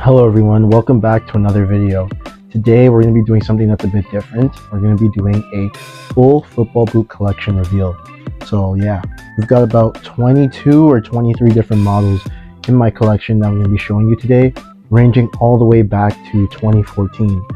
Hello everyone, welcome back to another video. Today we're going to be doing something that's a bit different. We're going to be doing a full football boot collection reveal. So yeah, we've got about 22 or 23 different models in my collection that I'm going to be showing you today, ranging all the way back to 2014. What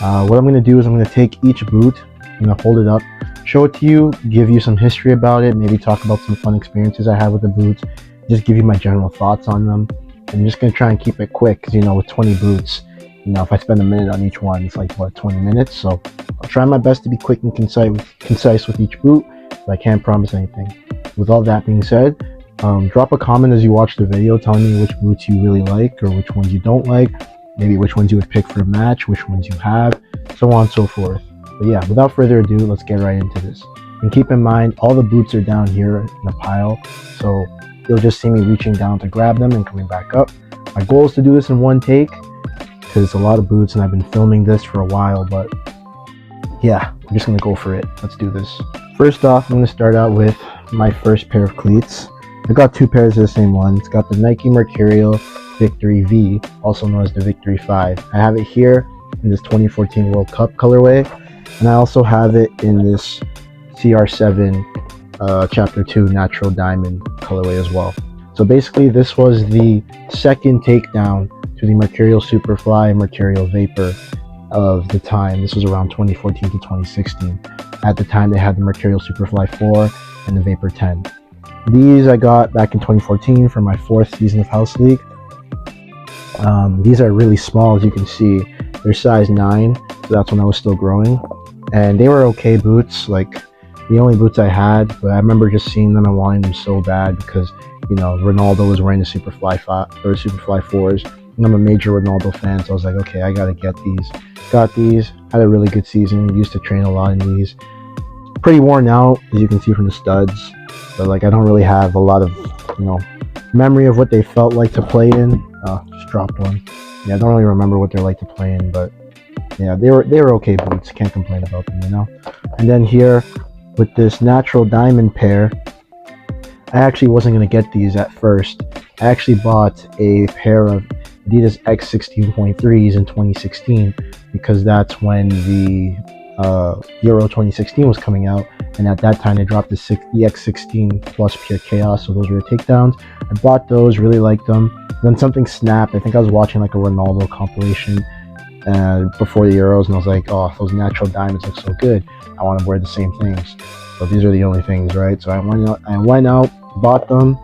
I'm going to do is I'm going to take each boot, I'm going to hold it up, show it to you, give you some history about it, maybe talk about some fun experiences I had with the boots, just give you my general thoughts on them. I'm just going to try and keep it quick because, with 20 boots, if I spend a minute on each one, it's like, 20 minutes? So I'll try my best to be quick and concise with each boot, but I can't promise anything. With all that being said, drop a comment as you watch the video telling me which boots you really like or which ones you don't like, maybe which ones you would pick for a match, which ones you have, so on and so forth. But yeah, without further ado, let's get right into this. And keep in mind, all the boots are down here in a pile, so you'll just see me reaching down to grab them and coming back up. My goal is to do this in one take because it's a lot of boots and I've been filming this for a while, but yeah, I'm just going to go for it. Let's do this. First off, I'm going to start out with my first pair of cleats. I got two pairs of the same one. It's got the Nike Mercurial Victory V, also known as the Victory 5. I have it here in this 2014 World Cup colorway, and I also have it in this CR7 Chapter 2 Natural Diamond colorway as well. So basically this was the second takedown to the Mercurial Superfly Mercurial Vapor of the time. This was around 2014 to 2016. At the time they had the Mercurial Superfly 4 and the Vapor 10. These I got back in 2014 for my 4th season of House League. These are really small, as you can see. They're size 9, so that's when I was still growing. And they were okay boots, like the only boots I had, but I remember just seeing them and wanting them so bad because, Ronaldo was wearing the Superfly 5 or Superfly 4s, and I'm a major Ronaldo fan, so I was like, okay, I gotta get these. Got these, had a really good season, used to train a lot in these. Pretty worn out, as you can see from the studs, but I don't really have a lot of, memory of what they felt like to play in. Just dropped one. Yeah, I don't really remember what they're like to play in, but yeah, they were okay boots, can't complain about them, And then here, with this Natural Diamond pair, I actually wasn't going to get these at first. I actually bought a pair of Adidas X 16.3s in 2016 because that's when the Euro 2016 was coming out, and at that time they dropped the X16 Plus Pure Chaos, so those were the takedowns. I bought those, really liked them. Then something snapped. I think I was watching a Ronaldo compilation before the Euros, and I was like, oh, those Natural Diamonds look so good. I want to wear the same things. So these are the only things, right? So I went out, bought them,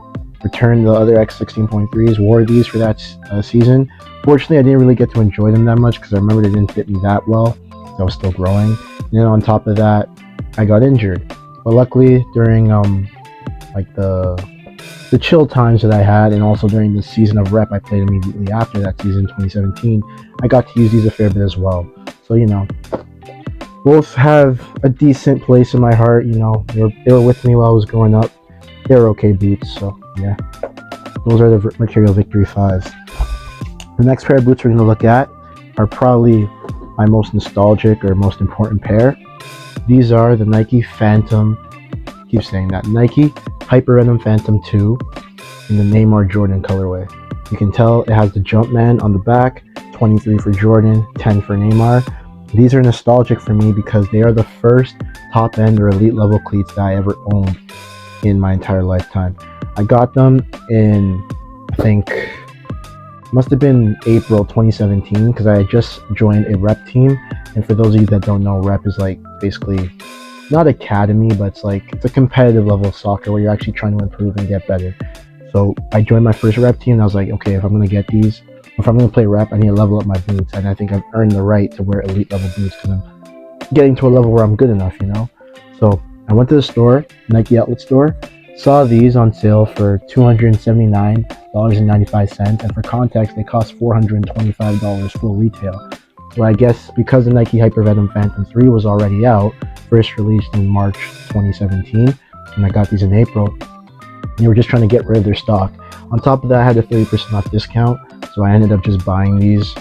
returned the other X 16.3s, wore these for that season. Fortunately, I didn't really get to enjoy them that much because I remember they didn't fit me that well. So I was still growing. And then on top of that, I got injured. But luckily, during the chill times that I had, and also during the season of rep I played immediately after that season, 2017, I got to use these a fair bit as well. So, both have a decent place in my heart. They were with me while I was growing up. They were okay boots, so yeah. Those are the Mercurial Victory 5s. The next pair of boots we're going to look at are probably my most nostalgic or most important pair. These are the Nike Phantom, keep saying that, Nike Hyper Venom Phantom 2 in the Neymar Jordan colorway. You can tell it has the Jumpman on the back, 23 for Jordan, 10 for Neymar. These are nostalgic for me because they are the first top-end or elite-level cleats that I ever owned in my entire lifetime. I got them in, I think, must have been April 2017 because I had just joined a rep team. And for those of you that don't know, rep is basically not academy, but it's a competitive level of soccer where you're actually trying to improve and get better. So I joined my first rep team and I was like, okay, if I'm going to get these, if I'm going to play rep, I need to level up my boots. And I think I've earned the right to wear elite level boots because I'm getting to a level where I'm good enough, So I went to the store, Nike outlet store, saw these on sale for $279.95. And for context, they cost $425 full retail. So I guess because the Nike Hyper Venom Phantom 3 was already out, first released in March 2017, and I got these in April, they were just trying to get rid of their stock. On top of that, I had a 30% off discount, so I ended up just buying these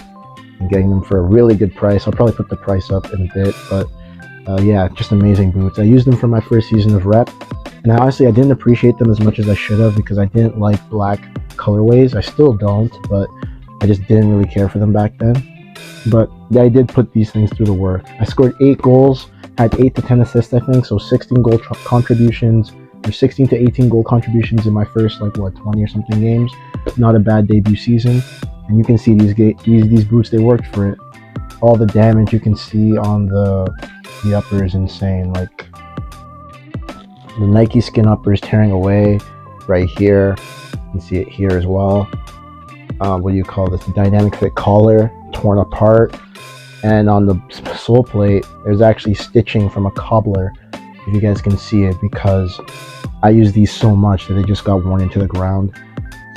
and getting them for a really good price. I'll probably put the price up in a bit, but yeah, just amazing boots. I used them for my first season of rep, and honestly, I didn't appreciate them as much as I should have because I didn't like black colorways. I still don't, but I just didn't really care for them back then. But I did put these things through the work. I scored 8 goals, had 8 to 10 assists, I think, so 16 goal contributions, or 16 to 18 goal contributions in my first, like, 20 or something games. Not a bad debut season. And you can see these boots, they worked for it. All the damage you can see on the upper is insane. Like, the Nike skin upper is tearing away right here. You can see it here as well. What do you call this? The dynamic fit collar torn apart, and on the sole plate there's actually stitching from a cobbler, if you guys can see it, because I use these so much that they just got worn into the ground,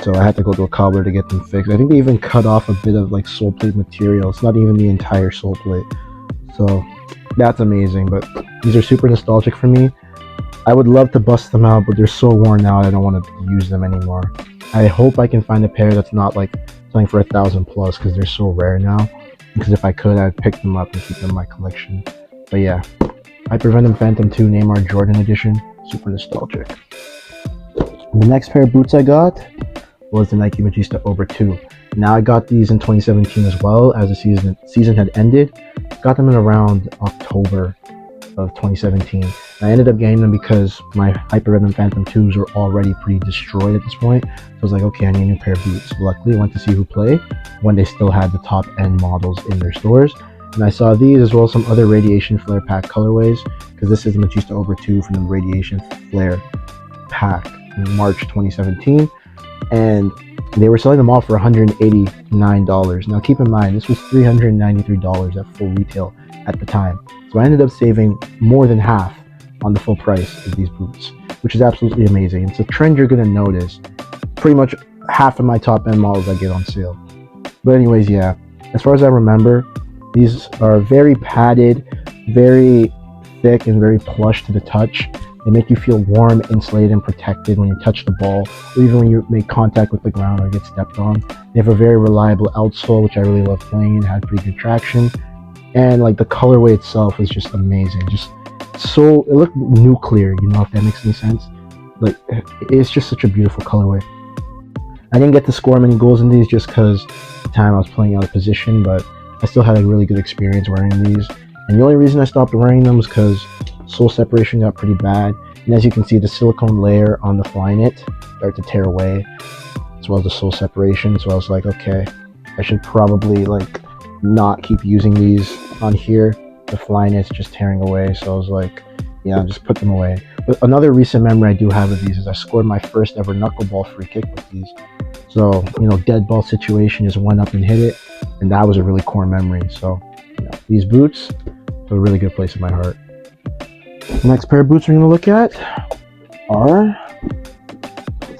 so I had to go to a cobbler to get them fixed. I think they even cut off a bit of like sole plate material. It's not even the entire sole plate, so that's amazing. But these are super nostalgic for me. I would love to bust them out, but they're so worn out I don't want to use them anymore. I hope I can find a pair that's not like selling for $1,000 plus, because they're so rare now. Because if I could, I'd pick them up and keep them in my collection. But yeah, Hyper Venom Phantom 2 Neymar Jordan edition, super nostalgic. The next pair of boots I got was the Nike Magista Over 2. Now I got these in 2017 as well, as the season had ended. Got them in around October of 2017. I ended up getting them because my Hyper Venom Phantom 2s were already pretty destroyed at this point. So I was like, okay, I need a new pair of boots. Luckily, I went to see who played when they still had the top end models in their stores. And I saw these as well as some other Radiation Flare pack colorways, because this is the Magista Over 2 from the Radiation Flare pack in March 2017. And they were selling them all for $189. Now keep in mind, this was $393 at full retail at the time. So I ended up saving more than half on the full price of these boots, which is absolutely amazing. It's a trend you're going to notice. Pretty much half of my top end models I get on sale. But anyways, yeah, as far as I remember, these are very padded, very thick, and very plush to the touch. They make you feel warm, insulated, and protected when you touch the ball, or even when you make contact with the ground or get stepped on. They have a very reliable outsole, which I really love playing in. It had pretty good traction. And like the colorway itself was just amazing. Just so, it looked nuclear, you know, if that makes any sense. Like, it's just such a beautiful colorway. I didn't get to score many goals in these just because the time I was playing out of position, but I still had a really good experience wearing these. And the only reason I stopped wearing them was because sole separation got pretty bad. And as you can see, the silicone layer on the Flyknit started to tear away, as well as the sole separation. So I was like, okay, I should probably like not keep using these on here. The Flyknit's just tearing away, so I was like, yeah, just put them away. But another recent memory I do have of these is I scored my first ever knuckleball free kick with these. So, you know, dead ball situation, just went up and hit it, and that was a really core memory. So, you know, these boots have a really good place in my heart. The next pair of boots we're going to look at are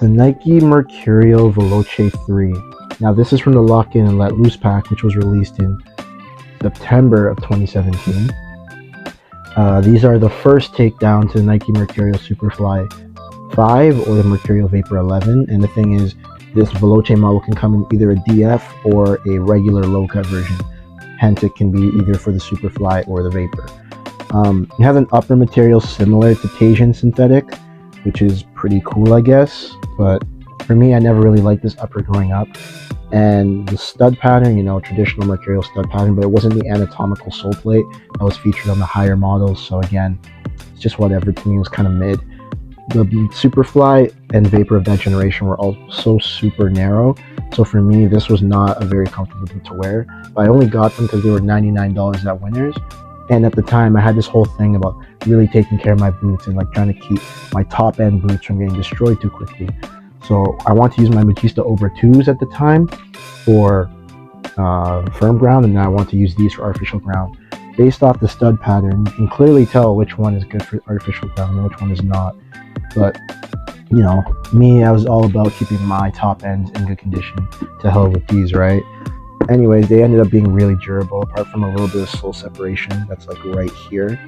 the Nike Mercurial Veloce 3. Now, this is from the Lock In and Let Loose pack, which was released in September of 2017. These are the first takedown to the Nike Mercurial Superfly 5 or the Mercurial Vapor 11. And the thing is, this Veloce model can come in either a DF or a regular low-cut version. Hence, it can be either for the Superfly or the Vapor. You have an upper material similar to Tasian synthetic, which is pretty cool, I guess. But for me, I never really liked this upper growing up. And the stud pattern, you know, traditional Mercurial stud pattern, but it wasn't the anatomical sole plate that was featured on the higher models. So again, it's just whatever. To me, it was kind of mid. The Superfly and Vapor of that generation were all so super narrow. So for me, this was not a very comfortable boot to wear. But I only got them because they were $99 at Winners. And at the time, I had this whole thing about really taking care of my boots and like trying to keep my top end boots from getting destroyed too quickly. So I want to use my Magista Over 2s at the time for firm ground, and then I want to use these for artificial ground. Based off the stud pattern, you can clearly tell which one is good for artificial ground and which one is not. But, you know, me, I was all about keeping my top ends in good condition. To hell with these, right? Anyways, they ended up being really durable, apart from a little bit of sole separation that's like right here.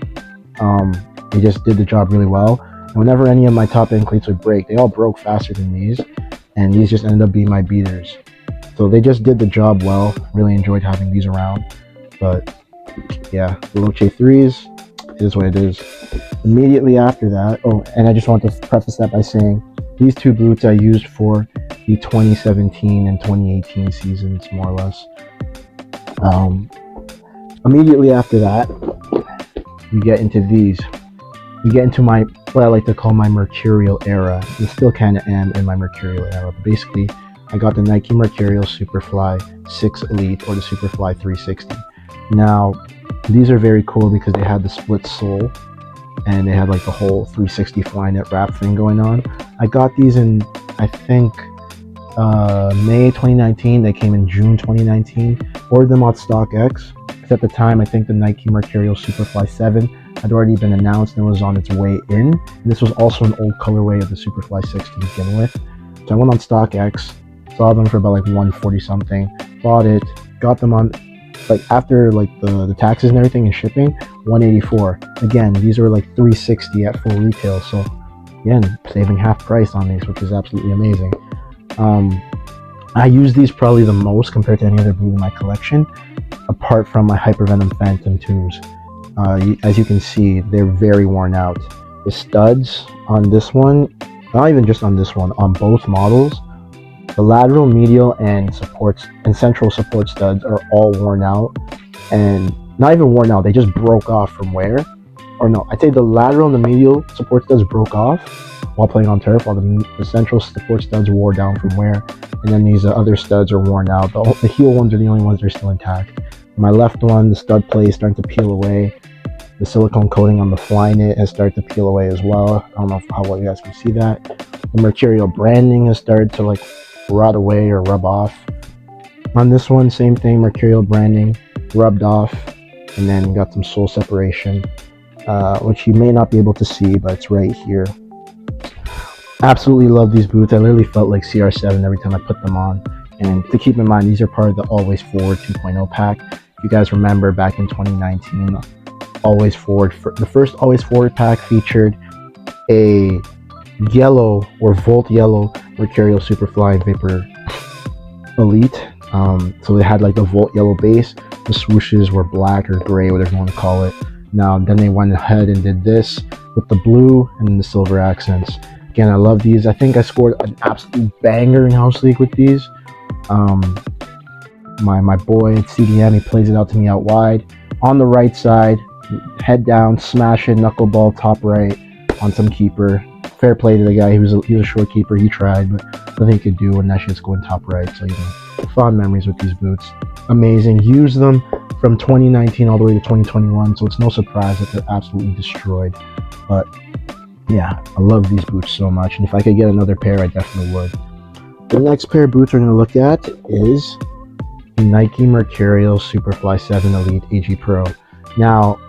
They just did the job really well. And whenever any of my top end cleats would break, they all broke faster than these, and these just ended up being my beaters. So they just did the job well. Really enjoyed having these around. But yeah, Veloce 3s, it is what it is. Immediately after that, oh, and I just want to preface that by saying these two boots I used for the 2017 and 2018 seasons, more or less. Immediately after that, we get into these. We get into my, what I like to call my mercurial era. I still kind of am in my mercurial era, but basically I got the Nike Mercurial Superfly 6 Elite, or the Superfly 360. Now, these are very cool because they had the split sole and they had like the whole 360 Flyknit wrap thing going on. I got these in, I think, May 2019. They came in June 2019. Ordered them on StockX. At the time, I think the Nike Mercurial Superfly 7 had already been announced and was on its way in. And this was also an old colorway of the Superfly 6 to begin with. So I went on StockX, saw them for about like 140 something, bought it, got them on, like after like the taxes and everything and shipping, 184. Again, these were like 360 at full retail. So again, saving half price on these, which is absolutely amazing. I use these probably the most compared to any other boot in my collection, apart from my Hypervenom Phantom 2s. As you can see, they're very worn out. The studs on this one, not even just on this one, on both models, the lateral, medial, and central support studs are all worn out, and not even worn out, they just broke off from wear. Or no, I'd say the lateral and the medial support studs broke off while playing on turf, while the central support studs wore down from wear, and then these other studs are worn out. The heel ones are the only ones that are still intact. My left one, the stud plate is starting to peel away. The silicone coating on the Flyknit has started to peel away as well. I don't know how well you guys can see that. The Mercurial branding has started to like rot away or rub off. On this one, same thing, Mercurial branding rubbed off, and then got some sole separation, which you may not be able to see, but it's right here. Absolutely love these boots. I literally felt like CR7 every time I put them on. And to keep in mind, these are part of the Always Forward 2.0 pack. If you guys remember, back in 2019, Always Forward, the first Always Forward pack featured a yellow or Volt yellow Mercurial Superfly Vapor Elite. So they had like the Volt yellow base. The swooshes were black or gray, whatever you want to call it. Now, then they went ahead and did this with the blue and the silver accents. Again, I love these. I think I scored an absolute banger in House League with these. My boy CDM, he plays it out to me out wide. On the right side, head down, smash it, knuckleball, top right on some keeper. Fair play to the guy. He was a short keeper. He tried, but nothing he could do when that shit's going top right. So, fond memories with these boots. Amazing. Use them from 2019 all the way to 2021, so it's no surprise that they're absolutely destroyed. But yeah, I love these boots so much, and if I could get another pair, I definitely would. The next pair of boots we're going to look at is the Nike Mercurial Superfly 7 Elite AG Pro. Now,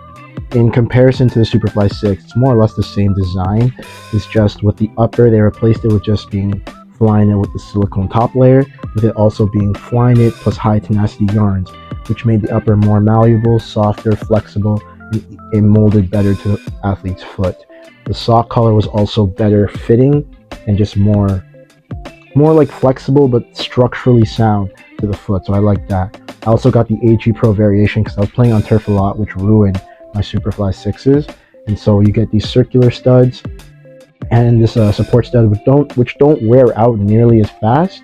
in comparison to the Superfly 6, it's more or less the same design. It's just with the upper, they replaced it with just being Flyknit with the silicone top layer, with it also being Flyknit plus high tenacity yarns, which made the upper more malleable, softer, flexible, and molded better to the athlete's foot. The sock collar was also better fitting and just more like flexible but structurally sound to the foot, so I like that. I also got the AG Pro variation because I was playing on turf a lot, which ruined my Superfly 6s, and so you get these circular studs and this support stud which don't wear out nearly as fast,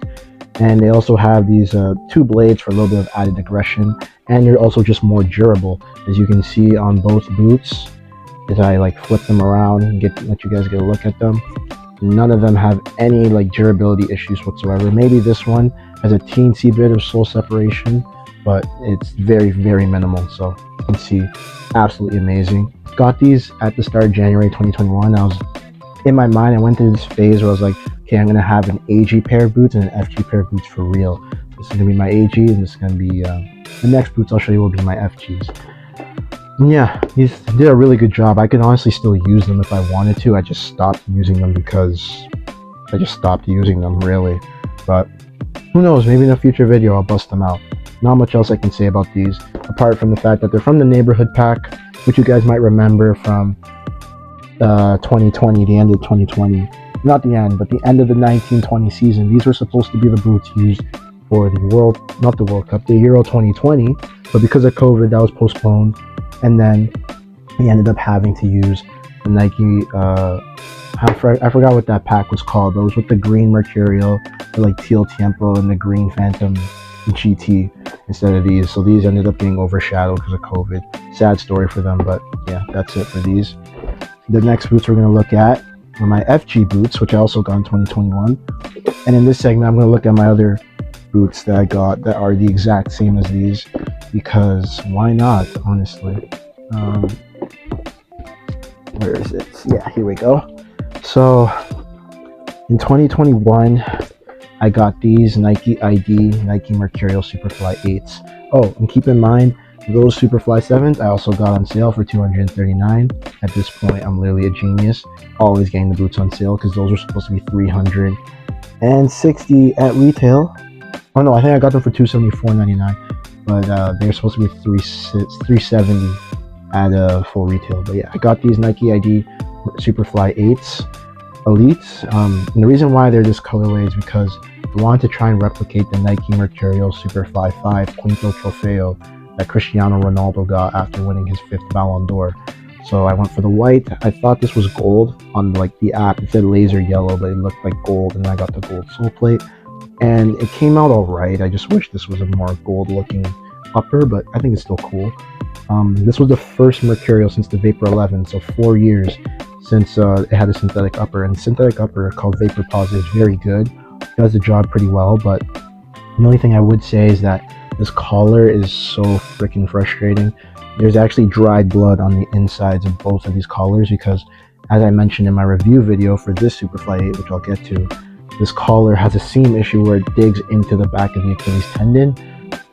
and they also have these two blades for a little bit of added aggression, and they're also just more durable, as you can see on both boots. As I like flip them around and let you guys get a look at them, none of them have any like durability issues whatsoever. Maybe this one has a teensy bit of sole separation, but it's very, very minimal. So you can see, absolutely amazing. Got these at the start of January 2021. I was in my mind, I went through this phase where I was like, okay, I'm gonna have an AG pair of boots and an FG pair of boots for real. This is gonna be my AG, and this is gonna be the next boots I'll show you will be my FGs. And yeah, these did a really good job. I could honestly still use them if I wanted to. I just stopped using them because I just stopped using them, really. But who knows, maybe in a future video I'll bust them out. Not much else I can say about these, apart from the fact that they're from the neighborhood pack, which you guys might remember from 2020, the end of 2020. Not the end, but the end of the 1920 season. These were supposed to be the boots used for the the Euro 2020, but because of COVID, that was postponed. And then we ended up having to use the Nike. I forgot what that pack was called. Those with the green Mercurial, the like teal Tiempo, and the green Phantom GT instead of these. So these ended up being overshadowed because of COVID. Sad story for them, but yeah, that's it for these. The next boots we're going to look at are my FG boots, which I also got in 2021. And in this segment, I'm going to look at my other boots that I got that are the exact same as these, because why not, honestly. Where is it? Yeah, here we go. So in 2021, I got these Nike ID Nike Mercurial Superfly 8s. Oh, and keep in mind, those Superfly 7s I also got on sale for $239. At this point, I'm literally a genius. Always getting the boots on sale because those were supposed to be $360 at retail. Oh no, I think I got them for $274.99, but they're supposed to be $370 at full retail. But yeah, I got these Nike ID Superfly 8s Elites. And the reason why they're this colorway is because I wanted to try and replicate the Nike Mercurial Superfly 5 Quinto Trofeo that Cristiano Ronaldo got after winning his 5th Ballon d'Or. So I went for the white. I thought this was gold on like the app. It said laser yellow, but it looked like gold, and I got the gold sole plate. And it came out all right. I just wish this was a more gold looking upper, but I think it's still cool. This was the first Mercurial since the Vapor 11, so 4 years since it had a synthetic upper. And synthetic upper called Vapor Posit is very good. It does the job pretty well, but the only thing I would say is that this collar is so freaking frustrating. There's actually dried blood on the insides of both of these collars because, as I mentioned in my review video for this Superfly 8, which I'll get to, this collar has a seam issue where it digs into the back of the Achilles tendon,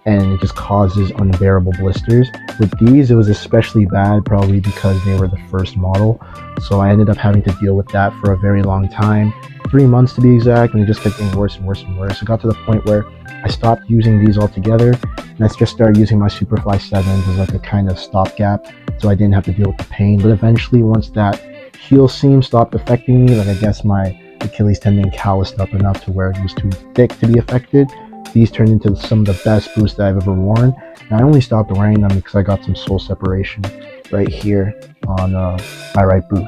and it just causes unbearable blisters. With these, it was especially bad, probably because they were the first model. So I ended up having to deal with that for a very long time, 3 months to be exact, and it just kept getting worse and worse and worse. It got to the point where I stopped using these altogether, and I just started using my Superfly 7s as like a kind of stopgap, so I didn't have to deal with the pain. But eventually, once that heel seam stopped affecting me, like I guess my Achilles tendon calloused up enough to where it was too thick to be affected, these turned into some of the best boots that I've ever worn. And I only stopped wearing them because I got some sole separation right here on my right boot.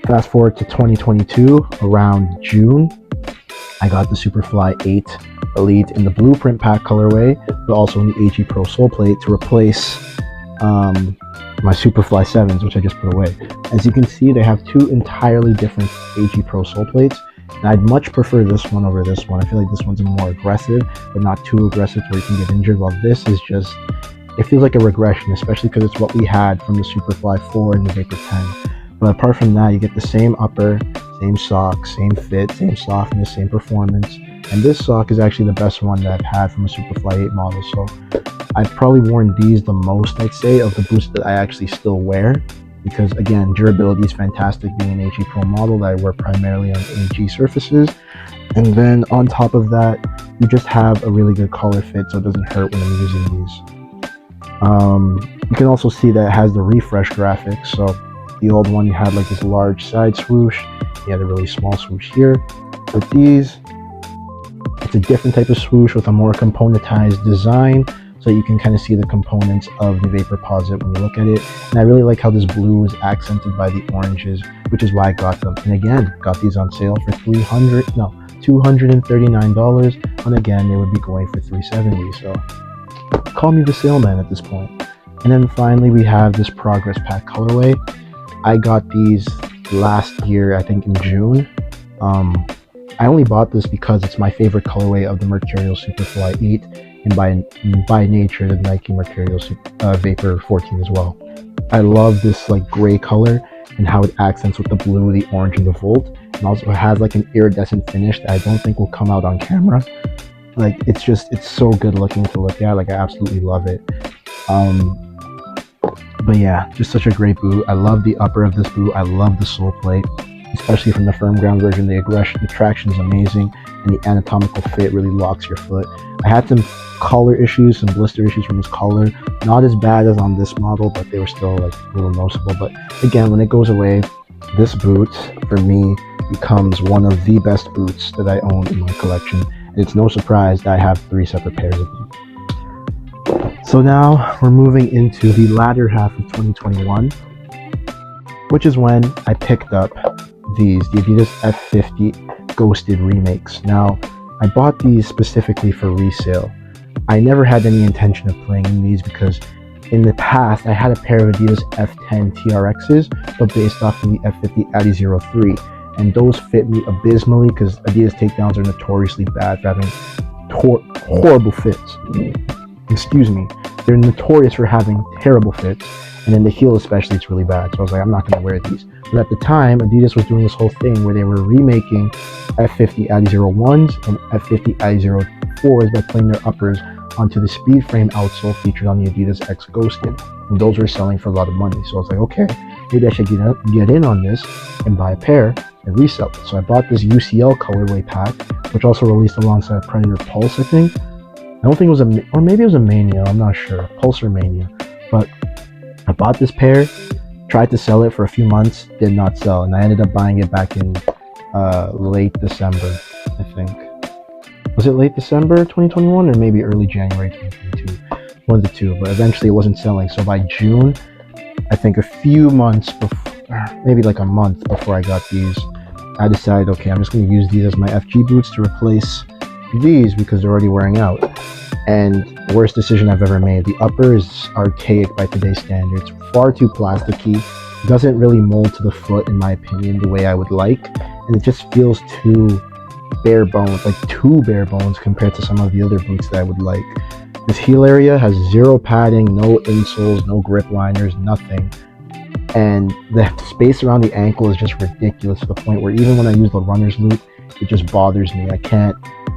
Fast forward to 2022, around June, I got the Superfly 8 Elite in the Blueprint Pack colorway, but also in the AG Pro sole plate to replace my Superfly 7s, which I just put away. As you can see, they have two entirely different AG Pro sole plates. And I'd much prefer this one over this one. I feel like this one's more aggressive, but not too aggressive where you can get injured, while this is just, it feels like a regression, especially because it's what we had from the Superfly 4 and the Vapor 10. But apart from that, you get the same upper, same sock, same fit, same softness, same performance. And this sock is actually the best one that I've had from a Superfly 8 model. So I've probably worn these the most, I'd say, of the boots that I actually still wear. Because again, durability is fantastic being an AG Pro model that I wear primarily on AG surfaces. And then on top of that, you just have a really good collar fit, so it doesn't hurt when I'm using these. You can also see that it has the refresh graphics. So the old one, you had like this large side swoosh, you had a really small swoosh here. With these, it's a different type of swoosh with a more componentized design, so you can kind of see the components of the Vapor Posit when you look at it. And I really like how this blue is accented by the oranges, which is why I got them. And again, got these on sale for $239, and again, they would be going for $370. So call me the salesman at this point. And then finally, we have this Progress Pack colorway. I got these last year, I think in June. I only bought this because it's my favorite colorway of the Mercurial Superfly 8, and by nature the Nike Mercurial Vapor 14 as well. I love this like gray color and how it accents with the blue, the orange, and the Volt. And also it has like an iridescent finish that I don't think will come out on camera. Like it's so good looking to look at. Like I absolutely love it. But yeah, just such a great boot. I love the upper of this boot. I love the sole plate, especially from the firm ground version. The traction is amazing, and the anatomical fit really locks your foot. I had some collar issues, some blister issues from this collar. Not as bad as on this model, but they were still like a little noticeable. But again, when it goes away, this boot for me becomes one of the best boots that I own in my collection. And it's no surprise that I have 3 separate pairs of them. So now we're moving into the latter half of 2021, which is when I picked up the Adidas F50 Ghosted remakes. Now, I bought these specifically for resale. I never had any intention of playing in these because in the past I had a pair of Adidas F10 TRXs, but based off of the F50 Addy 03, and those fit me abysmally because Adidas takedowns are notoriously bad for having horrible fits. Excuse me. They're notorious for having terrible fits, and in the heel especially, it's really bad. So I was like, I'm not going to wear these. But at the time, Adidas was doing this whole thing where they were remaking F50 Addy 01s and F50 Addy 04s by putting their uppers onto the speed frame outsole featured on the Adidas X Ghosted. And those were selling for a lot of money. So I was like, okay, maybe I should get in on this and buy a pair and resell it. So I bought this UCL colorway pack, which also released alongside Predator Pulse, I think. I don't think it was or maybe it was a Mania, I'm not sure, Pulse or Mania. But I bought this pair, tried to sell it for a few months, did not sell, and I ended up buying it back in late December, I think. Was it late December 2021 or maybe early January 2022? One of the two, but eventually it wasn't selling. So by June, I think a few months before, maybe like a month before I got these, I decided, okay, I'm just going to use these as my FG boots to replace these because they're already wearing out. And worst decision I've ever made. The upper is archaic by today's standards, far too plasticky, doesn't really mold to the foot in my opinion the way I would like, and it just feels too bare bones, like too bare bones compared to some of the other boots that I would like. This heel area has zero padding, no insoles, no grip liners, nothing. And the space around the ankle is just ridiculous to the point where even when I use the runner's loop, it just bothers me. I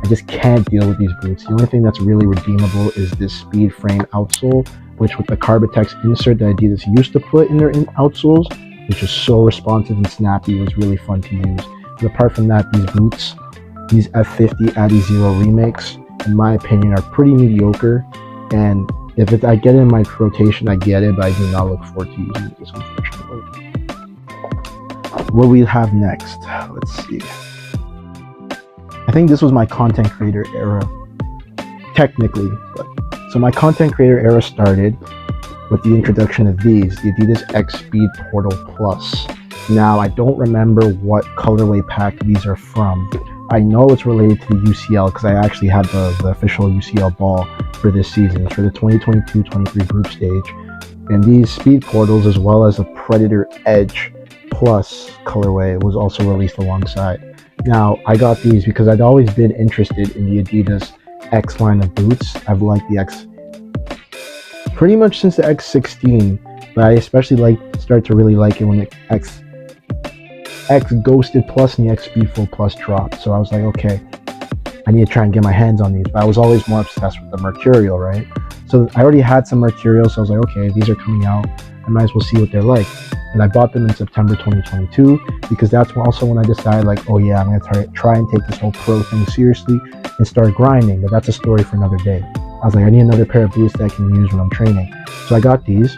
just can't deal with these boots. The only thing that's really redeemable is this speed frame outsole, which with the Carbitex insert that Adidas used to put in their outsoles, which is so responsive and snappy, it was really fun to use. But apart from that, these boots, these F50 Addy 0 remakes, in my opinion, are pretty mediocre. And if I get it in my rotation, I get it, but I do not look forward to using this, unfortunately. What we have next, let's see. I think this was my content creator era, technically. So my content creator era started with the introduction of these, the Adidas X Speed Portal Plus. Now, I don't remember what colorway pack these are from. I know it's related to the UCL because I actually had the official UCL ball for this season. It's for the 2022-23 group stage. And these Speed Portals, as well as a Predator Edge Plus colorway, was also released alongside. Now, I got these because I'd always been interested in the Adidas X line of boots. I've liked the X pretty much since the X16, but I especially started to really like it when the X Ghosted Plus and the X Speed Full Plus dropped. So I was like, okay, I need to try and get my hands on these. But I was always more obsessed with the Mercurial, right? So I already had some Mercurial, so I was like, okay, these are coming out. I might as well see what they're like. And I bought them in September 2022 because that's also when I decided, like, oh yeah, I'm going to try and take this whole pro thing seriously and start grinding. But that's a story for another day. I was like, I need another pair of boots that I can use when I'm training. So I got these.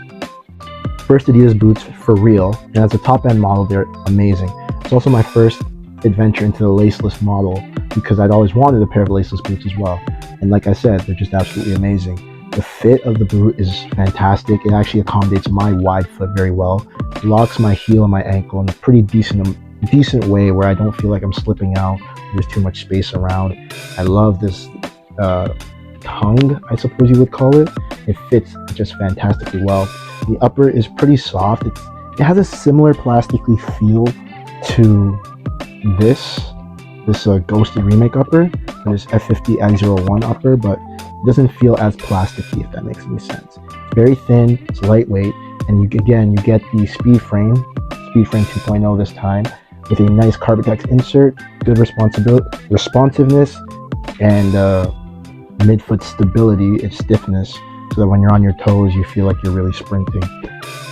First Adidas boots for real. And as a top end model, they're amazing. It's also my first adventure into the laceless model because I'd always wanted a pair of laceless boots as well. And like I said, they're just absolutely amazing. The fit of the boot is fantastic. It actually accommodates my wide foot very well. It locks my heel and my ankle in a pretty decent way where I don't feel like I'm slipping out. There's too much space around. I love this tongue, I suppose you would call it. It fits just fantastically well. The upper is pretty soft. It has a similar plastically feel to this Ghosted remake upper, this F50 Addy 01 upper, but it doesn't feel as plasticky, if that makes any sense. It's very thin, it's lightweight, and you get the speed frame 2.0 this time, with a nice Carbitex insert, good responsiveness, and midfoot stability and stiffness, so that when you're on your toes, you feel like you're really sprinting.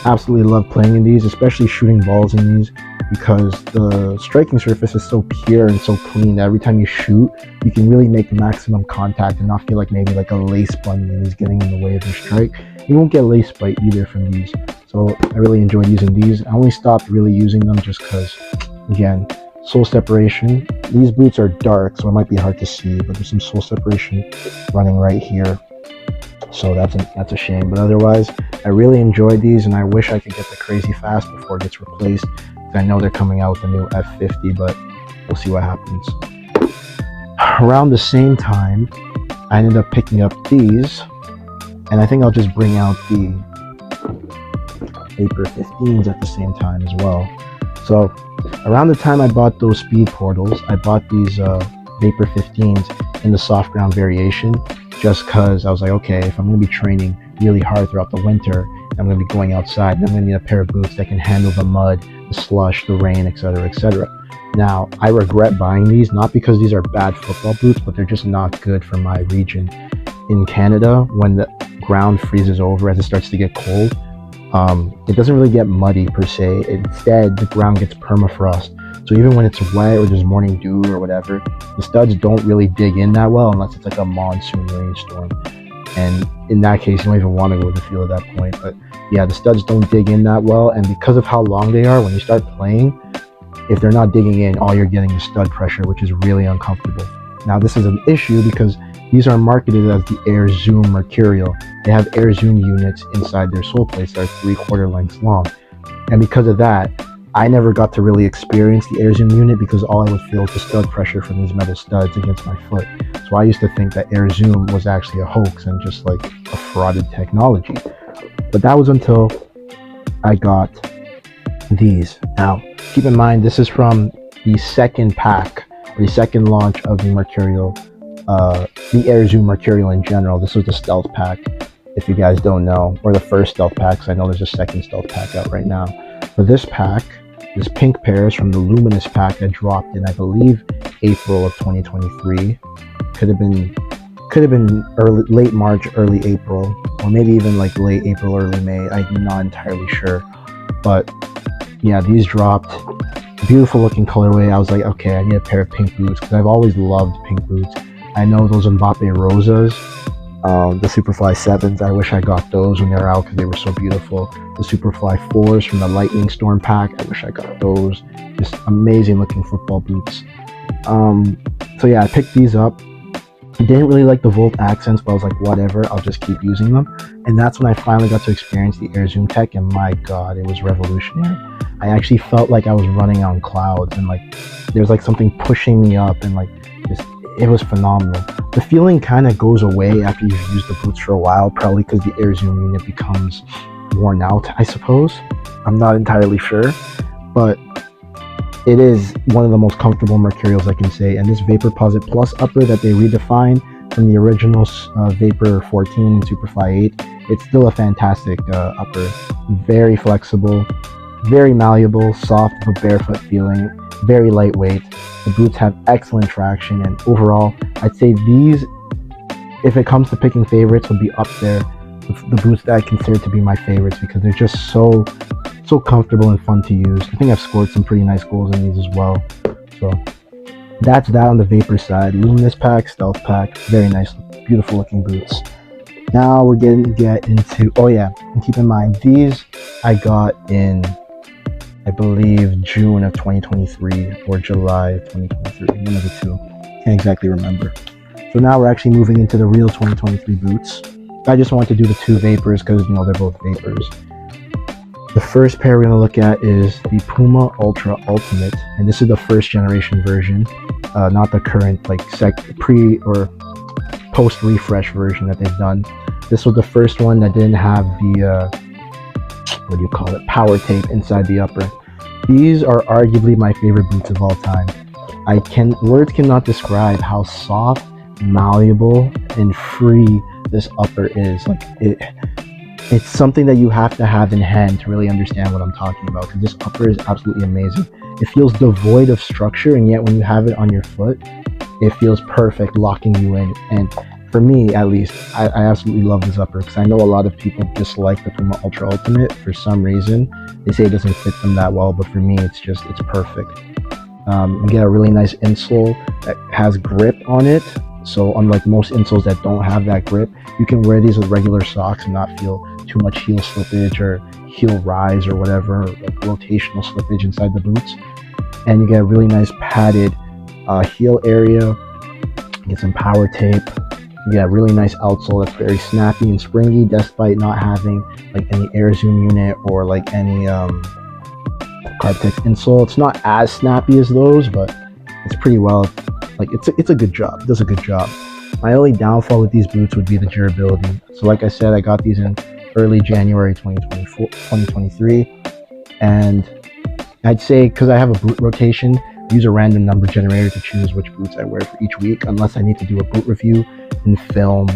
Absolutely love playing in these, especially shooting balls in these, because the striking surface is so pure and so clean that every time you shoot, you can really make maximum contact and not feel like maybe like a lace bunion is getting in the way of your strike. You won't get lace bite either from these. So I really enjoyed using these. I only stopped really using them just because, again, sole separation. These boots are dark, so it might be hard to see, but there's some sole separation running right here. So that's a shame. But otherwise, I really enjoyed these, and I wish I could get the Crazy Fast before it gets replaced. I know they're coming out with a new F50, but we'll see what happens. Around the same time, I ended up picking up these, and I think I'll just bring out the Vapor 15s at the same time as well. So around the time I bought those speed portals, I bought these Vapor 15s in the soft ground variation, just because I was like, okay, if I'm going to be training really hard throughout the winter, I'm going to be going outside, then I'm going to need a pair of boots that can handle the mud, the slush, the rain, etc., etc. Now, I regret buying these, not because these are bad football boots, but they're just not good for my region. In Canada, when the ground freezes over as it starts to get cold, it doesn't really get muddy per se. Instead, the ground gets permafrost. So even when it's wet or there's morning dew or whatever, the studs don't really dig in that well unless it's like a monsoon rainstorm. And in that case, you don't even want to go with the field at that point. But yeah, the studs don't dig in that well. And because of how long they are, when you start playing, if they're not digging in, all you're getting is stud pressure, which is really uncomfortable. Now, this is an issue because these are marketed as the Air Zoom Mercurial. They have Air Zoom units inside their sole plates that are 3/4 lengths long. And because of that, I never got to really experience the Air Zoom unit because all I would feel was the stud pressure from these metal studs against my foot. So I used to think that Air Zoom was actually a hoax and just like a frauded technology. But that was until I got these. Now, keep in mind, this is from the second pack, or the second launch of the Mercurial, the Air Zoom Mercurial in general. This was the stealth pack, if you guys don't know, or the first stealth pack, because I know there's a second stealth pack out right now. But this pack, this pink pair is from the Luminous pack that dropped in, I believe, April of 2023. Could have been late March, early April, or maybe even like late April, early May. I'm not entirely sure. But yeah, these dropped. Beautiful looking colorway. I was like, okay, I need a pair of pink boots because I've always loved pink boots. I know those Mbappe Rosas, the Superfly 7s, I wish I got those when they were out because they were so beautiful. The Superfly 4s from the Lightning Storm pack, I wish I got those. Just amazing looking football boots. So yeah, I picked these up. I didn't really like the Volt accents, but I was like, whatever, I'll just keep using them. And that's when I finally got to experience the Air Zoom tech, and my god, it was revolutionary. I actually felt like I was running on clouds, and like there's like something pushing me up, and like just it was phenomenal. The feeling kind of goes away after you've used the boots for a while, probably because the Air Zoom unit becomes worn out, I suppose. I'm not entirely sure, but it is one of the most comfortable Mercurials I can say. And this Vaporposit Plus upper that they redefined from the original Vapor 14 and Superfly 8, it's still a fantastic upper. Very flexible, very malleable, soft but barefoot feeling, very lightweight. The boots have excellent traction, and overall, I'd say these, if it comes to picking favorites, would be up there with the boots that I consider to be my favorites because they're just so comfortable and fun to use. I think I've scored some pretty nice goals in these as well. So that's that on the Vapor side. Luminous pack, stealth pack, very nice, beautiful looking boots. Now we're getting to get into, oh yeah, and keep in mind, these I got in, I believe, June of 2023 or July of 2023, one of the two. Can't exactly remember. So now we're actually moving into the real 2023 boots. I just wanted to do the two Vapors because, you know, they're both Vapors. The first pair we're going to look at is the Puma Ultra Ultimate, and this is the first generation version, not the current like pre or post refresh version that they've done. This was the first one that didn't have the power tape inside the upper. These are arguably my favorite boots of all time. Words cannot describe how soft, malleable, and free this upper is. Like it's something that you have to have in hand to really understand what I'm talking about, because this upper is absolutely amazing. It feels devoid of structure, and yet when you have it on your foot, it feels perfect, locking you in. And for me, at least, I absolutely love this upper because I know a lot of people dislike the Puma Ultra Ultimate for some reason. They say it doesn't fit them that well, but for me, it's perfect. You get a really nice insole that has grip on it. So unlike most insoles that don't have that grip, you can wear these with regular socks and not feel too much heel slippage or heel rise or whatever, or like rotational slippage inside the boots. And you get a really nice padded heel area. You get some power tape. You get a really nice outsole that's very snappy and springy, despite not having like any air zoom unit or like any Carptex insole. It's not as snappy as those, but it's pretty well. Like it's a good job. It does a good job. My only downfall with these boots would be the durability. So like I said, I got these in early January 2023, and I'd say because I have a boot rotation, I use a random number generator to choose which boots I wear for each week, unless I need to do a boot review and film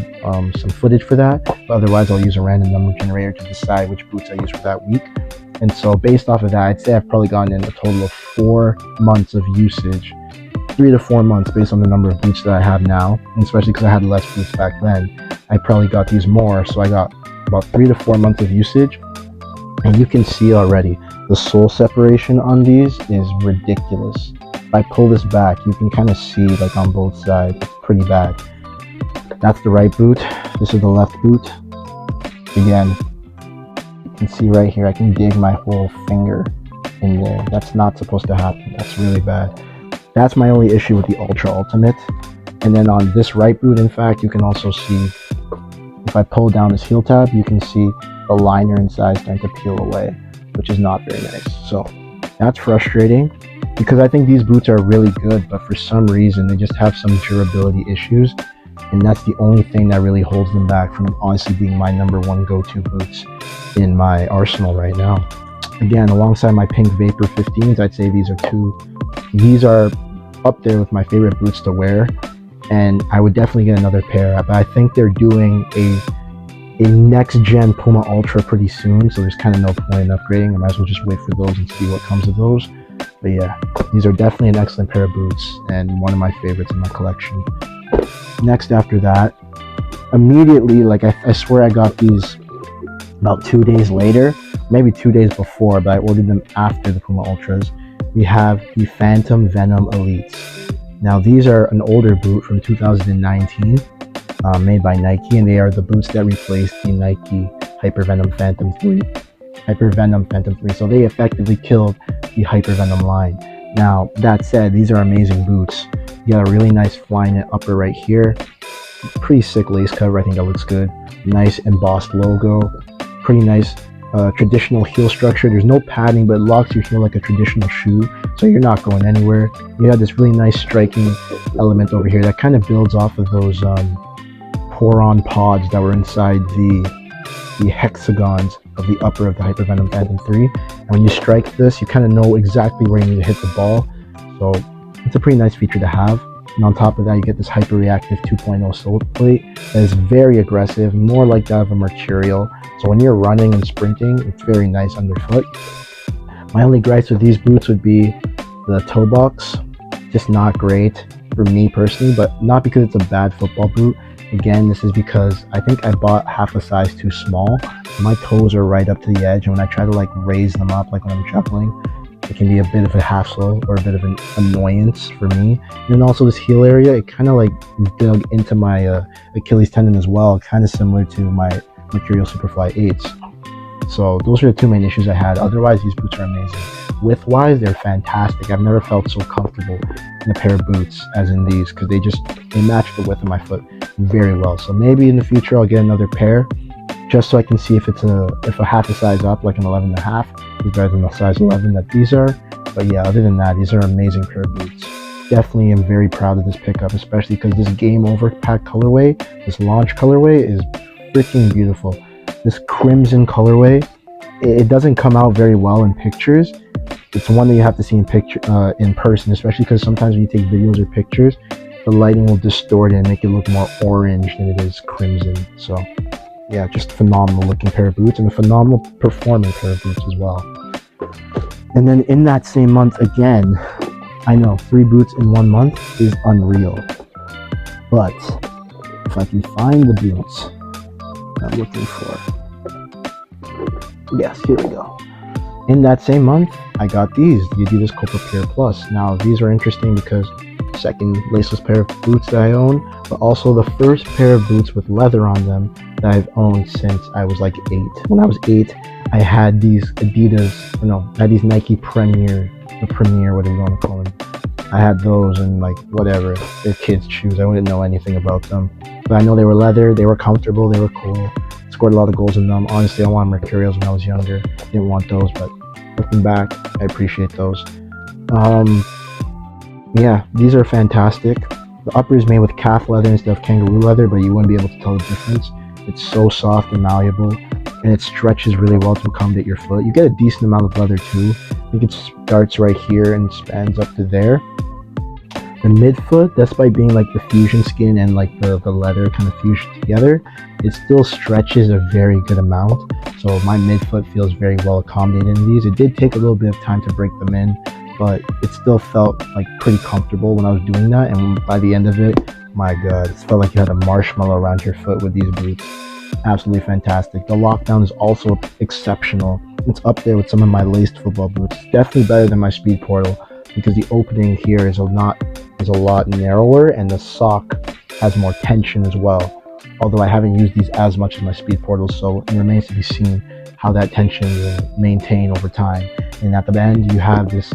some footage for that. But otherwise, I'll use a random number generator to decide which boots I use for that week. And so based off of that, I'd say I've probably gotten in a total of 4 months of usage, 3 to 4 months based on the number of boots that I have now, and especially because I had less boots back then. I probably got these more, so I got about 3 to 4 months of usage, and you can see already the sole separation on these is ridiculous. If I pull this back, you can kind of see like on both sides, it's pretty bad. That's the right boot. This is the left boot. Again, you can see right here, I can dig my whole finger in there. That's not supposed to happen. That's really bad. That's my only issue with the Ultra Ultimate. And then on this right boot, in fact, you can also see, if I pull down this heel tab, you can see the liner inside starting to peel away, which is not very nice. So that's frustrating because I think these boots are really good, but for some reason they just have some durability issues. And that's the only thing that really holds them back from honestly being my #1 go-to boots in my arsenal right now. Again, alongside my pink Vapor 15s, I'd say these are up there with my favorite boots to wear, and I would definitely get another pair. But I think they're doing a next-gen Puma Ultra pretty soon, so there's kind of no point in upgrading. I might as well just wait for those and see what comes of those. But yeah, these are definitely an excellent pair of boots and one of my favorites in my collection. Next after that, immediately, like I swear I got these about 2 days later, maybe 2 days before, but I ordered them after the Puma Ultras. We have the Phantom Venom Elites. Now these are an older boot from 2019, made by Nike, and they are the boots that replaced the Nike Hyper Venom Phantom 3. So they effectively killed the Hyper Venom line. Now that said, these are amazing boots. You got a really nice Flyknit upper right here. Pretty sick lace cover, I think that looks good. Nice embossed logo. Pretty nice traditional heel structure. There's no padding, but it locks your heel like a traditional shoe, so you're not going anywhere. You have this really nice striking element over here that kind of builds off of those pour-on pods that were inside the hexagons of the upper of the Hyper Venom Phantom 3. And when you strike this, you kind of know exactly where you need to hit the ball. So it's a pretty nice feature to have. And on top of that, you get this Hyper Reactive 2.0 sole plate that is very aggressive, more like that of a Mercurial. So when you're running and sprinting, it's very nice underfoot. My only gripes with these boots would be the toe box. Just not great for me personally, but not because it's a bad football boot. Again, this is because I think I bought half a size too small. My toes are right up to the edge, and when I try to like raise them up, like when I'm juggling, it can be a bit of a hassle or a bit of an annoyance for me. And then also this heel area, it kind of like dug into my Achilles tendon as well, kind of similar to my Mercurial Superfly 8s. So those are the two main issues I had. Otherwise, these boots are amazing. Width-wise, they're fantastic. I've never felt so comfortable in a pair of boots as in these, because they match the width of my foot very well. So maybe in the future I'll get another pair, just so I can see if a half a size up, like an 11.5, is better than the size 11 that these are. But yeah, other than that, these are an amazing pair of boots. Definitely am very proud of this pickup, especially because this Game Over pack colorway, this launch colorway, is freaking beautiful. This crimson colorway, it doesn't come out very well in pictures. It's one that you have to see in person, especially because sometimes when you take videos or pictures, the lighting will distort it and make it look more orange than it is crimson. So yeah, just a phenomenal looking pair of boots and a phenomenal performing pair of boots as well. And then in that same month again, I know 3 boots in 1 month is unreal, but if I can find the boots I'm looking for, yes, here we go. In that same month, I got these, the Adidas Copra Pure Plus. Now, these are interesting because second laceless pair of boots that I own, but also the first pair of boots with leather on them that I've owned since I was like 8. When I was 8, I had these Adidas, I had these Nike Premier, whatever you want to call them, I had those and like whatever, they're kids' shoes. I wouldn't know anything about them, but I know they were leather. They were comfortable. They were cool. Scored a lot of goals in them. Honestly, I wanted Mercurials when I was younger. Didn't want those, but looking back, I appreciate those. Um, yeah, these are fantastic. The upper is made with calf leather instead of kangaroo leather, but you wouldn't be able to tell the difference. It's so soft and malleable, and it stretches really well to accommodate your foot. You get a decent amount of leather too. I think it starts right here and spans up to there. The midfoot, despite being like the fusion skin and like the leather kind of fusion together, it still stretches a very good amount. So my midfoot feels very well accommodated in these. It did take a little bit of time to break them in, but it still felt like pretty comfortable when I was doing that. And by the end of it, my god, it felt like you had a marshmallow around your foot with these boots. Absolutely fantastic. The lockdown is also exceptional. It's up there with some of my laced football boots. Definitely better than my Speed Portal because the opening here is a lot narrower, and the sock has more tension as well. Although I haven't used these as much as my Speed Portals, so it remains to be seen how that tension will maintain over time. And at the end, you have this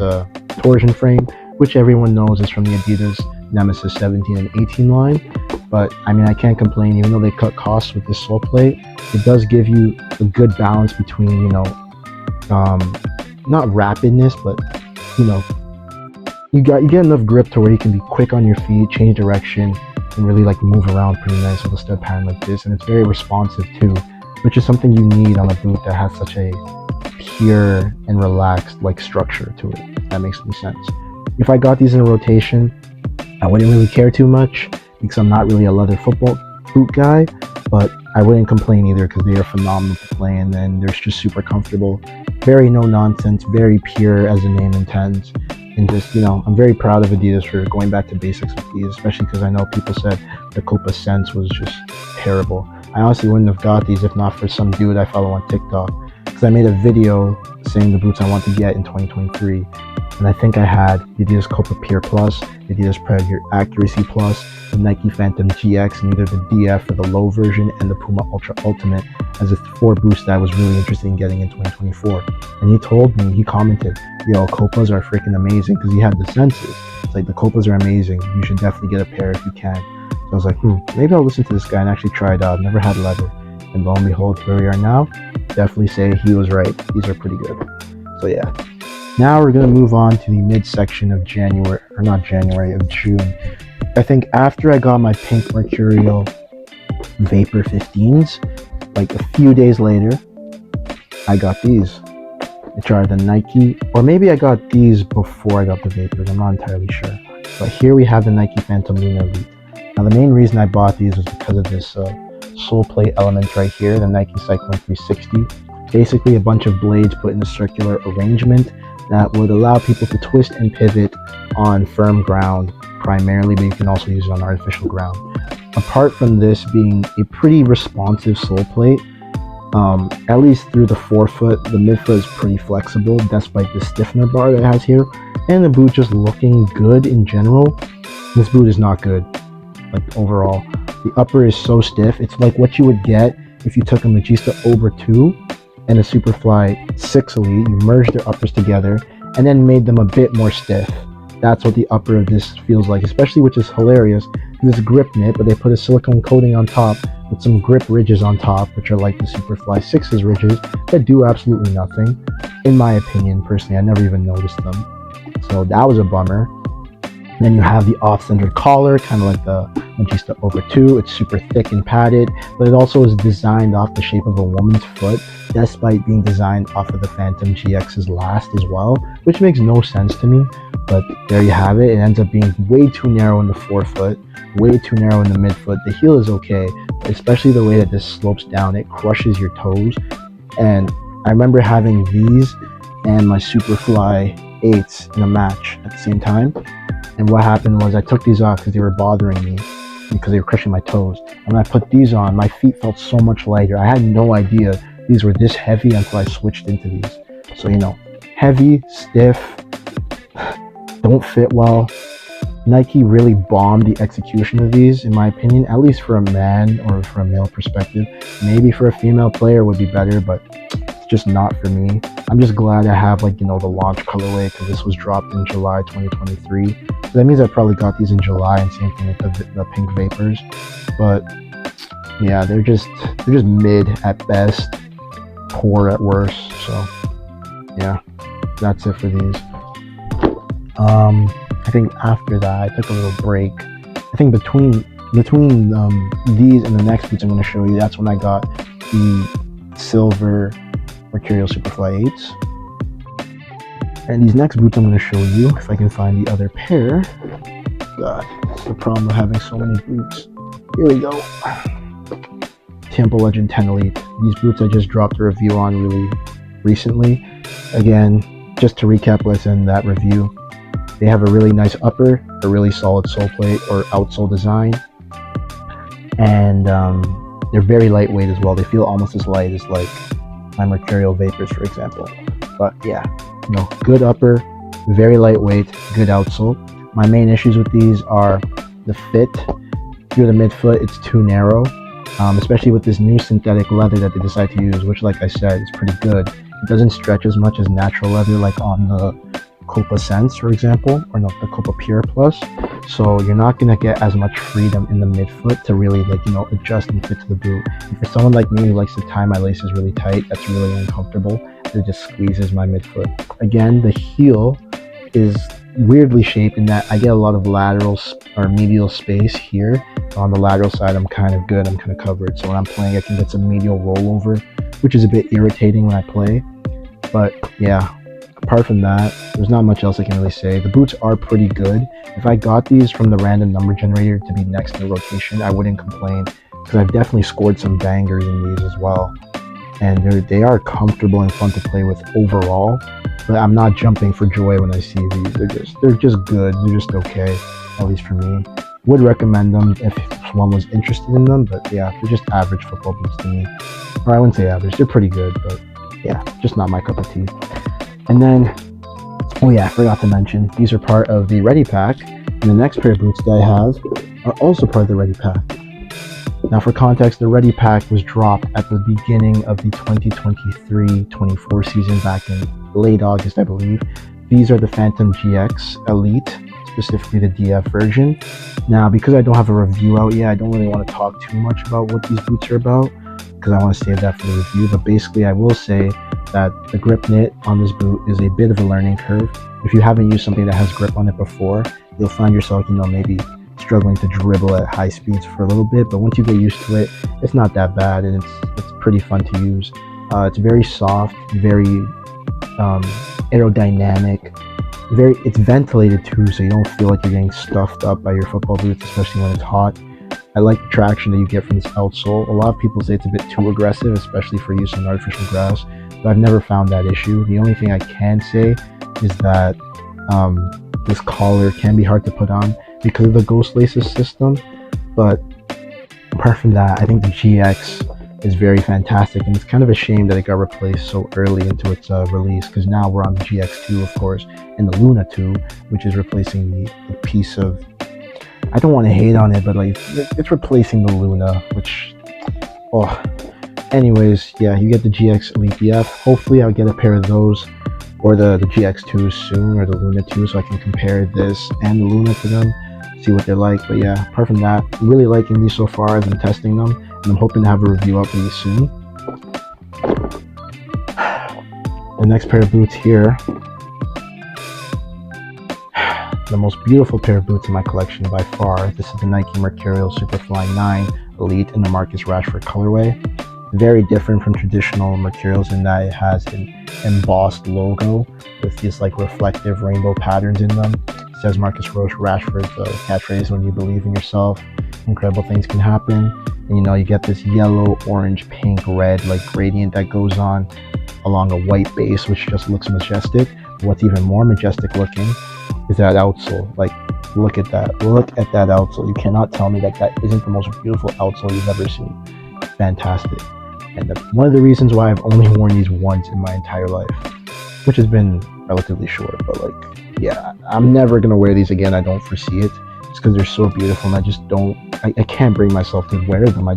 torsion frame, which everyone knows is from the Adidas Nemesis 17 and 18 line. But I mean, I can't complain. Even though they cut costs with this sole plate, it does give you a good balance between, not rapidness, but you get enough grip to where you can be quick on your feet, change direction, and really like move around pretty nice with a stud pattern like this. And it's very responsive too, which is something you need on a boot that has such a pure and relaxed like structure to it, if that makes any sense. If I got these in a rotation, I wouldn't really care too much because I'm not really a leather football boot guy, but I wouldn't complain either because they are phenomenal to play in, and they're just super comfortable, very no nonsense, very pure as the name intends. And just, I'm very proud of Adidas for going back to basics with these, especially because I know people said the Copa Sense was just terrible. I honestly wouldn't have got these if not for some dude I follow on TikTok, because I made a video saying the boots I want to get in 2023. And I think I had the Adidas Copa Pure Plus, the Adidas Predator Accuracy Plus, the Nike Phantom GX, and either the DF for the low version and the Puma Ultra Ultimate as the 4 boots that I was really interested in getting in 2024. And he commented, yo, Copas are freaking amazing, because he had the senses. It's like, the Copas are amazing. You should definitely get a pair if you can. So I was like, maybe I'll listen to this guy and actually try it out. I've never had leather. And lo and behold, here we are now. Definitely say he was right. These are pretty good. So yeah. Now we're going to move on to the midsection of June. I think after I got my pink Mercurial Vapor 15s, like a few days later, I got these, which are the Nike, or maybe I got these before I got the Vapors, I'm not entirely sure. But here we have the Nike Phantom Luna Elite. Now the main reason I bought these was because of this sole plate element right here, the Nike Cycling 360. Basically a bunch of blades put in a circular arrangement that would allow people to twist and pivot on firm ground primarily, but you can also use it on artificial ground. Apart from this being a pretty responsive sole plate, at least through the forefoot, the midfoot is pretty flexible despite the stiffener bar that it has here, and the boot just looking good in general. This boot is not good, like overall. The upper is so stiff, it's like what you would get if you took a Magista Ober 2 and a Superfly 6 Elite, you merged their uppers together and then made them a bit more stiff. That's what the upper of this feels like, especially, which is hilarious, because it's grip knit, but they put a silicone coating on top with some grip ridges on top, which are like the Superfly 6's ridges that do absolutely nothing. In my opinion, personally, I never even noticed them. So that was a bummer. Then you have the off-centered collar, kind of like the Magista Ober 2. It's super thick and padded, but it also is designed off the shape of a woman's foot, despite being designed off of the Phantom GX's last as well, which makes no sense to me. But there you have it. It ends up being way too narrow in the forefoot, way too narrow in the midfoot. The heel is okay, but especially the way that this slopes down, it crushes your toes. And I remember having these and my Superfly 8s in a match at the same time. And what happened was I took these off because they were bothering me, because they were crushing my toes. And when I put these on, my feet felt so much lighter. I had no idea these were this heavy until I switched into these. So, heavy, stiff, don't fit well. Nike really bombed the execution of these, in my opinion, at least for a man or for a male perspective. Maybe for a female player would be better, but it's just not for me. I'm just glad I have, like, you know, the launch colorway, because this was dropped in July 2023. So that means I probably got these in July, and same thing with the pink vapors. But yeah, they're just mid at best, poor at worst. So yeah, that's it for these. I think after that I took a little break. I think between these and the next boots I'm going to show you, that's when I got the silver Mercurial Superfly 8s. And these next boots I'm going to show you, if I can find the other pair. God, that's the problem with having so many boots. Here we go. Temple Legend 10 Elite. These boots I just dropped a review on really recently. Again, just to recap what I said in that review, they have a really nice upper, a really solid sole plate or outsole design, and they're very lightweight as well. They feel almost as light as like my Mercurial Vapors, for example. But yeah, you know, good upper, very lightweight, good outsole. My main issues with these are the fit. Through the midfoot, it's too narrow, especially with this new synthetic leather that they decide to use, which, like I said, is pretty good. It doesn't stretch as much as natural leather, like on the Copa Sense, for example, or no, the Copa Pure Plus. So you're not going to get as much freedom in the midfoot to really, like, you know, adjust and fit to the boot. And for someone like me who likes to tie my laces really tight, that's really uncomfortable. It just squeezes my midfoot. Again, the heel is weirdly shaped in that I get a lot of lateral or medial space here. On the lateral side, I'm kind of good, I'm kind of covered. So when I'm playing, I can get some medial rollover, which is a bit irritating when I play. But yeah, apart from that, there's not much else I can really say. The boots are pretty good. If I got these from the random number generator to be next in the rotation, I wouldn't complain, because I've definitely scored some bangers in these as well. And they are comfortable and fun to play with overall, but I'm not jumping for joy when I see these. They're just good. They're just okay, at least for me. Would recommend them if one was interested in them, but yeah, they're just average football boots to me. Or I wouldn't say average, they're pretty good, but yeah, just not my cup of tea. And then, oh yeah, I forgot to mention, these are part of the Ready Pack, and the next pair of boots that I have are also part of the Ready Pack. Now, for context, the Ready Pack was dropped at the beginning of the 2023-24 season, back in late August, I believe. These are the Phantom GX Elite, specifically the DF version. Now, because I don't have a review out yet, I don't really want to talk too much about what these boots are about, because I want to save that for the review. But basically, I will say that the grip knit on this boot is a bit of a learning curve. If you haven't used something that has grip on it before, you'll find yourself, you know, maybe struggling to dribble at high speeds for a little bit. But once you get used to it, it's not that bad, and it's pretty fun to use. It's very soft, very aerodynamic. It's ventilated too, so you don't feel like you're getting stuffed up by your football boots, especially when it's hot. I like the traction that you get from this outsole. A lot of people say it's a bit too aggressive, especially for use in artificial grass, but I've never found that issue. The only thing I can say is that this collar can be hard to put on because of the Ghost Laces system, but apart from that, I think the GX is very fantastic, and it's kind of a shame that it got replaced so early into its release, because now we're on the GX2, of course, and the Luna 2, which is replacing the piece of, I don't want to hate on it, but like it's replacing the Luna, which, oh, anyways, yeah, you get the GX Elite DF. Hopefully I'll get a pair of those, or the GX2 soon, or the Luna 2, so I can compare this and the Luna to them, see what they're like. But yeah, apart from that, I'm really liking these so far. I've been testing them, and I'm hoping to have a review up really soon. The next pair of boots here, the most beautiful pair of boots in my collection by far. This is the Nike Mercurial Superfly 9 Elite in the Marcus Rashford colorway. Very different from traditional Mercurials in that it has an embossed logo with these like reflective rainbow patterns in them. It says Marcus Rashford's catchphrase, "When you believe in yourself, incredible things can happen." And you know, you get this yellow, orange, pink, red like gradient that goes on along a white base, which just looks majestic. What's even more majestic looking is that outsole. Like, look at that. Look at that outsole. You cannot tell me that that isn't the most beautiful outsole you've ever seen. Fantastic. And that's one of the reasons why I've only worn these once in my entire life, which has been relatively short. But like, yeah, I'm never gonna wear these again. I don't foresee it, just because they're so beautiful, and I just don't. I can't bring myself to wear them.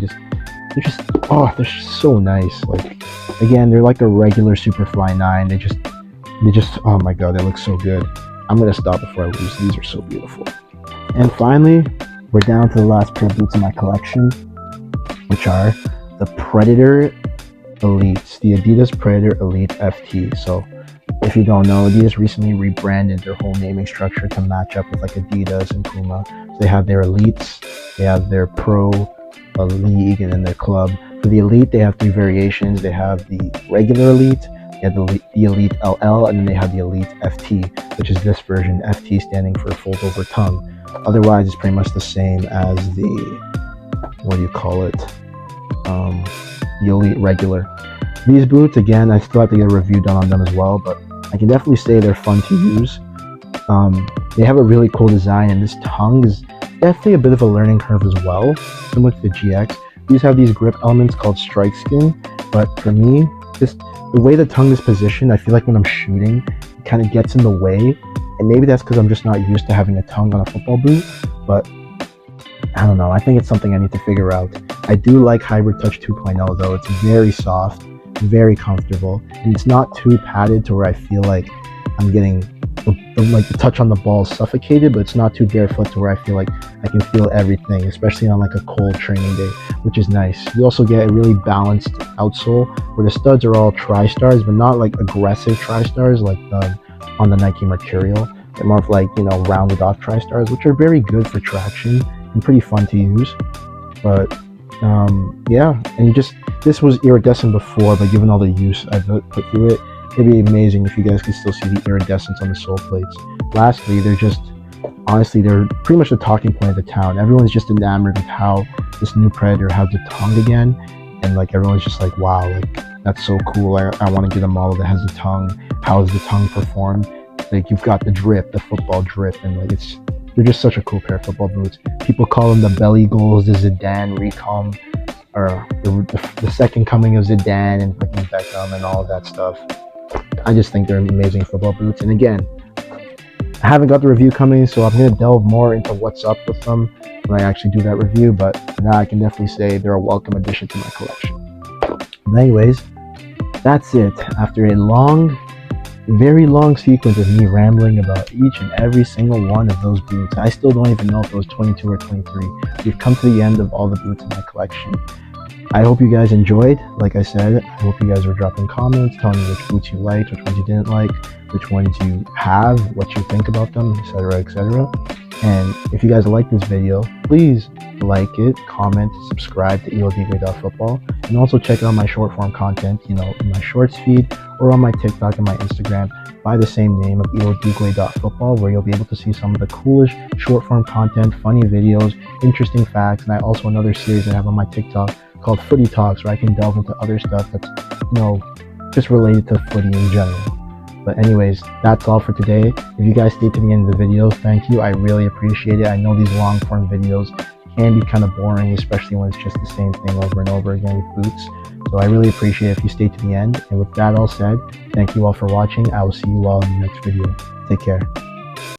they're just, oh, they're just so nice. Like, again, they're like a regular Superfly 9. They just, oh my god, they look so good. I'm gonna stop before I lose. These are so beautiful. And finally, we're down to the last pair of boots in my collection, which are the Predator Elites, the Adidas Predator Elite FT. So if you don't know, Adidas recently rebranded their whole naming structure to match up with like Adidas and Puma. So they have their Elites, they have their Pro, a League, and then their Club. For the Elite, they have three variations. They have the regular Elite, they have the Elite LL, and then they have the Elite FT, which is this version, FT standing for fold over tongue. Otherwise, it's pretty much the same as the, what do you call it? The Elite regular. These boots, again, I still have to get a review done on them as well, but I can definitely say they're fun to use. They have a really cool design, and this tongue is definitely a bit of a learning curve as well, similar to the GX. These have these grip elements called strike skin, but for me, just the way the tongue is positioned, I feel like when I'm shooting, it kind of gets in the way, and maybe that's because I'm just not used to having a tongue on a football boot, but I don't know, I think it's something I need to figure out. I do like Hybrid Touch 2.0 though. It's very soft, very comfortable, and it's not too padded to where I feel like I'm getting the touch on the ball is suffocated, but it's not too barefoot to where I feel like I can feel everything, especially on like a cold training day, which is nice. You also get a really balanced outsole where the studs are all tri-stars, but not like aggressive tri-stars like on the Nike Mercurial. They're more of like, you know, rounded off tri-stars, which are very good for traction and pretty fun to use. But yeah, and this was iridescent before, but given all the use I've put through it, it'd be amazing if you guys could still see the iridescence on the sole plates. Lastly, honestly, they're pretty much the talking point of the town. Everyone's just enamored with how this new Predator has the tongue again, and like everyone's just like, wow, like that's so cool. I want to get a model that has the tongue. How does the tongue perform? Like, you've got the drip, the football drip, and like they're just such a cool pair of football boots. People call them the belly goals, the Zidane recom, or the second coming of Zidane and fucking Beckham and all of that stuff. I just think they're amazing football boots. And again, I haven't got the review coming, so I'm going to delve more into what's up with them when I actually do that review. But for now, I can definitely say they're a welcome addition to my collection. But anyways, that's it. After a very long sequence of me rambling about each and every single one of those boots, I still don't even know if it was 22 or 23. We've come to the end of all the boots in my collection. I hope you guys enjoyed. Like I said, I hope you guys were dropping comments, telling me which boots you liked, which ones you didn't like, which ones you have, what you think about them, etc., etc. And if you guys like this video, please like it, comment, subscribe to elodgway.football, and also check out my short form content, you know, in my shorts feed or on my TikTok and my Instagram by the same name of elodgway.football, where you'll be able to see some of the coolest short form content, funny videos, interesting facts, and I also another series I have on my TikTok called Footy Talks, where I can delve into other stuff that's, you know, just related to footy in general. But anyways, that's all for today. If you guys stayed to the end of the video, thank you. I really appreciate it. I know these long form videos can be kind of boring, especially when it's just the same thing over and over again with boots. So I really appreciate it if you stay to the end. And with that all said, thank you all for watching. I will see you all in the next video. Take care.